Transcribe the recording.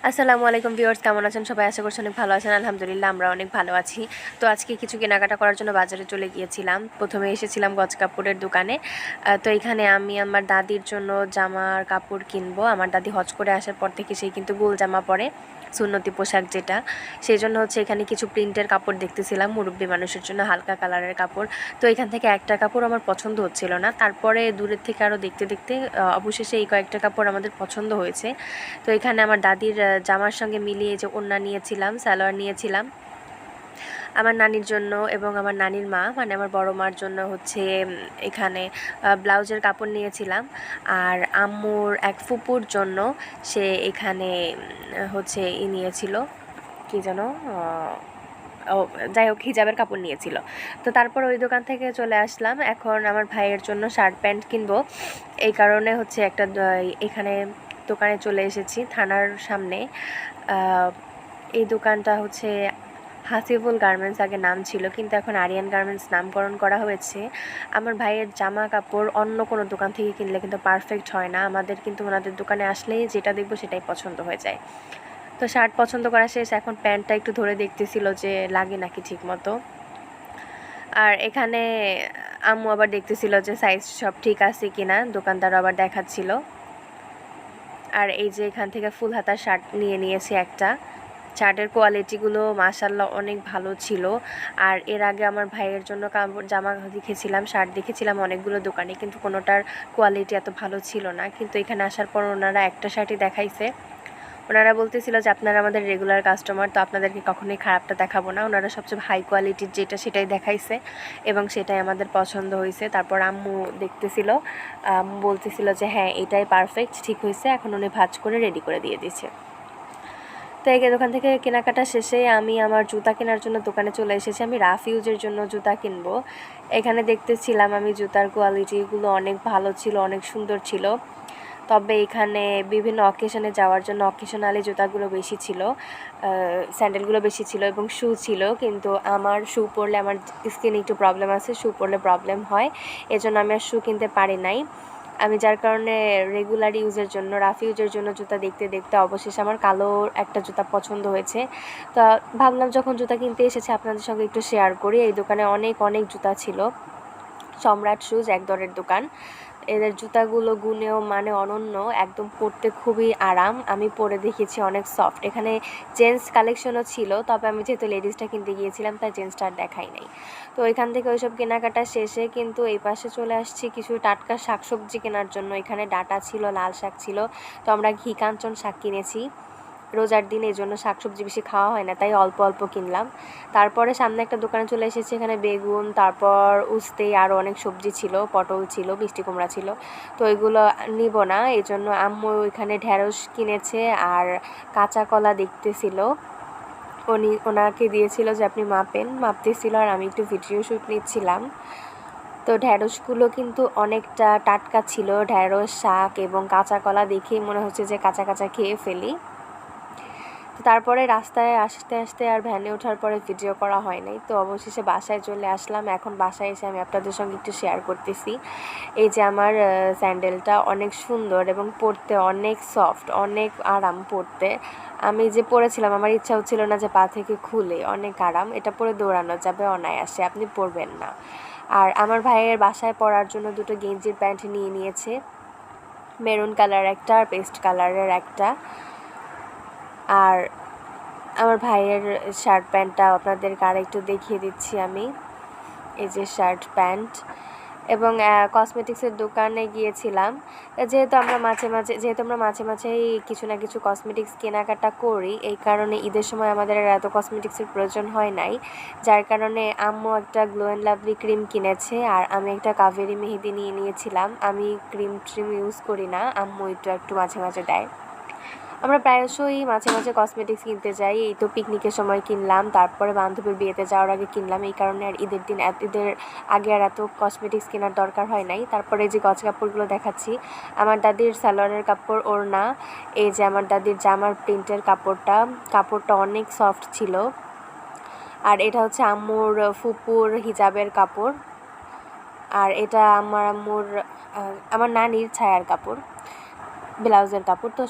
আসসালামু আলাইকুম ভিউয়ার্স, কেমন আছেন সবাই? আশা করছি অনেক ভালো আছেন। আলহামদুলিল্লাহ আমরা অনেক ভালো আছি। তো আজকে কিছু কেনাকাটা করার জন্য বাজারে চলে গিয়েছিলাম। প্রথমে এসেছিলাম গজ কাপড়ের দোকানে। তো এখানে আমি আমার দাদির জন্য জামার কাপড় কিনবো। আমার দাদি হজ করে আসার পর থেকে সেই কিন্তু গোল জামা পরে, সুন্নতি পোশাক যেটা, সেই জন্য হচ্ছে এখানে কিছু প্রিন্টের কাপড় দেখতেছিলাম মুরব্বী মানুষের জন্য, হালকা কালারের কাপড়। তো এখান থেকে একটা কাপড় আমার পছন্দ হচ্ছিল না, তারপরে দূরের থেকে আরও দেখতে দেখতে অবশেষে এই কয়েকটা কাপড় আমাদের পছন্দ হয়েছে। তো এখানে আমার দাদির জামার সঙ্গে মিলিয়ে যে ওড়না নিয়েছিলাম, সালোয়ার নিয়েছিলাম আমার নানির জন্য, এবং আমার নানির মা মানে আমার বড় মার জন্য হচ্ছে এখানে ব্লাউজের কাপড় নিয়েছিলাম। আর আম্মুর এক ফুপুর জন্য সে এখানে হচ্ছে নিয়েছিল, কি যেন, ও যাই হোক, হিজাবের কাপড় নিয়েছিল। তো তারপর ওই দোকান থেকে চলে আসলাম। এখন আমার ভাইয়ের জন্য শার্ট প্যান্ট কিনবো, এই কারণে হচ্ছে একটা এখানে দোকানে চলে এসেছি থানার সামনে। এই দোকানটা হচ্ছে হাসিবুল গার্মেন্টস আগে নাম ছিল, কিন্তু এখন আরিয়ান গার্মেন্টস নামকরণ করা হয়েছে। আমার ভাইয়ের জামা কাপড় অন্য কোনো দোকান থেকে কিনলে কিন্তু পারফেক্ট হয় না, আমাদের কিন্তু ওনাদের দোকানে আসলেই যেটা দেখবো সেটাই পছন্দ হয়ে যায়। তো শার্ট পছন্দ করা শেষ, এখন প্যান্টটা একটু ধরে দেখতেছিল যে লাগে নাকি ঠিক মতো। আর এখানে আম্মু আবার দেখতেছিল যে সাইজ সব ঠিক আছে কিনা, দোকানদার আবার দেখাচ্ছিল। আর এই যে এখান থেকে ফুল হাতার শার্ট নিয়েছি একটা। শার্টের কোয়ালিটিগুলো মাশাআল্লাহ অনেক ভালো ছিল। আর এর আগে আমার ভাইয়ের জন্য জামা দেখেছিলাম, শার্ট দেখেছিলাম অনেকগুলো দোকানে, কিন্তু কোনোটার কোয়ালিটি এত ভালো ছিল না। কিন্তু এখানে আসার পর ওনারা একটা শার্টই দেখাইছে। ওনারা বলতেছিল যে আপনারা আমাদের রেগুলার কাস্টমার, তো আপনাদেরকে কখনোই খারাপটা দেখাবো না। ওনারা সবচেয়ে হাই কোয়ালিটির যেটা সেটাই দেখাইছে এবং সেটাই আমাদের পছন্দ হয়েছে। তারপর আম্মু দেখতেছিল, আম্মু বলতেছিল যে হ্যাঁ এটাই পারফেক্ট, ঠিক হয়েছে। এখন উনি ভাঁজ করে রেডি করে দিয়ে দিচ্ছে। তো এই দোকান থেকে কেনাকাটা শেষে আমি আমার জুতা কেনার জন্য দোকানে চলে এসেছি। আমি রাফ ইউজের জন্য জুতা কিনবো। এখানে দেখতেছিলাম আমি জুতার কোয়ালিটিগুলো অনেক ভালো ছিল, অনেক সুন্দর ছিল। তবে এখানে বিভিন্ন অকেশনে যাওয়ার জন্য অকেশনালি জুতাগুলো বেশি ছিল, স্যান্ডেলগুলো বেশি ছিল এবং শু ছিল। কিন্তু আমার শু পরলে আমার স্কিনে একটু প্রবলেম আছে, শু পরলে প্রবলেম হয়, এজন্য আমি আর শু কিনতে পারি নাই। আমি যার কারণে রেগুলার ইউজের জন্য, রাফ ইউজের জন্য জুতা দেখতে দেখতে অবশেষে আমার কালো একটা জুতা পছন্দ হয়েছে। তো ভাবলাম যখন জুতা কিনতে এসেছে আপনাদের সঙ্গে একটু শেয়ার করি। এই দোকানে অনেক অনেক জুতা ছিল। সম্রাট শুজ এক দরের দোকান। এদের জুতাগুলো গুণেও মানে অনন্য, একদম পরতে খুবই আরাম। আমি পরে দেখেছি অনেক সফট। এখানে জেন্টস কালেকশনও ছিল, তবে আমি যেহেতু লেডিসটা কিনতে গিয়েছিলাম তাই জেন্টসটা আর দেখাই নাই। তো এখান থেকে ওইসব কেনাকাটা শেষে কিন্তু এই পাশে চলে আসছি কিছু টাটকা শাকসবজি কেনার জন্য। এখানে ডাঁটা ছিল, লাল শাক ছিল, তো আমরা ঘি কাঞ্চন শাক কিনেছি। রোজার দিন এই জন্য শাকসবজি বেশি খাওয়া হয় না, তাই অল্প অল্প কিনলাম। তারপরে সামনে একটা দোকানে চলে এসেছি, এখানে বেগুন, তারপর উস্তে, আরও অনেক সবজি ছিল, পটল ছিল, মিষ্টি কুমড়া ছিল। তো এগুলো নিব না, এই জন্য আম্মু এখানে ঢ্যাঁড়স কিনেছে আর কাঁচা কলা দেখতেছিল। ওনাকে দিয়েছিল যে আপনি মাপতেছিল আর আমি একটু ভিডিও শ্যুট নিচ্ছিলাম। তো ঢ্যাঁড়সগুলো কিন্তু অনেকটা টাটকা ছিল, ঢ্যাঁড়স, শাক এবং কাঁচা কলা দেখেই মনে হচ্ছে যে কাঁচা কাঁচা খেয়ে ফেলি। তারপরে রাস্তায় আসতে আসতে আর ভ্যানে ওঠার পরে ভিডিও করা হয় নাই। তো অবশেষে বাসায় চলে আসলাম। এখন বাসায় এসে আমি আপনাদের সঙ্গে একটু শেয়ার করতেছি। এই যে আমার স্যান্ডেলটা অনেক সুন্দর এবং পরতে অনেক সফট, অনেক আরাম পরতে। আমি যে পরেছিলাম আমার ইচ্ছা হচ্ছিল না যে পা থেকে খুলে, অনেক আরাম। এটা পরে দৌড়ানো যাবে অনায়াসে, আপনি পরবেন না। আর আমার ভাইয়ের বাসায় পরার জন্য দুটো গেঞ্জির প্যান্ট নিয়েছে, মেরুন কালার একটা আর পেস্ট কালারের একটা। আর আমার ভাইয়ের শার্ট প্যান্টটা আপনাদেরকে আরেকটু দেখিয়ে দিচ্ছি আমি। এই যে শার্ট প্যান্ট। এবং কসমেটিক্সের দোকানে গিয়েছিলাম, যেহেতু আমরা মাঝে মাঝেই কিছু না কিছু কসমেটিক্স কেনাকাটা করি, এই কারণে ঈদের সময় আমাদের এত কসমেটিক্সের প্রয়োজন হয় নাই। যার কারণে আম্মু একটা গ্লো অ্যান্ড লাভলি ক্রিম কিনেছে আর আমি একটা কাভেরি মেহেদি নিয়েছিলাম। আমি ক্রিম ইউজ করি না, আম্মু একটু মাঝে মাঝে দেয়। আমরা প্রায়শই মাঝে মাঝে কসমেটিক্স কিনতে যাই। এই তো পিকনিকের সময় কিনলাম, তারপরে বান্ধবীর বিয়েতে যাওয়ার আগে কিনলাম। এই কারণে আর ঈদের আগে আর এত কসমেটিক্স কেনার দরকার হয় নাই। তারপরে যে গজ কাপড়গুলো দেখাচ্ছি, আমার দাদির সালোয়ারের কাপড়, ওড়না। এই যে আমার দাদির জামার প্রিন্টের কাপড়টা অনেক সফট ছিল। আর এটা হচ্ছে আম্মুর ফুপুর হিজাবের কাপড়। আর এটা আমার নানির ছায়ার কাপড়, ব্লাউজের কাপড়। তো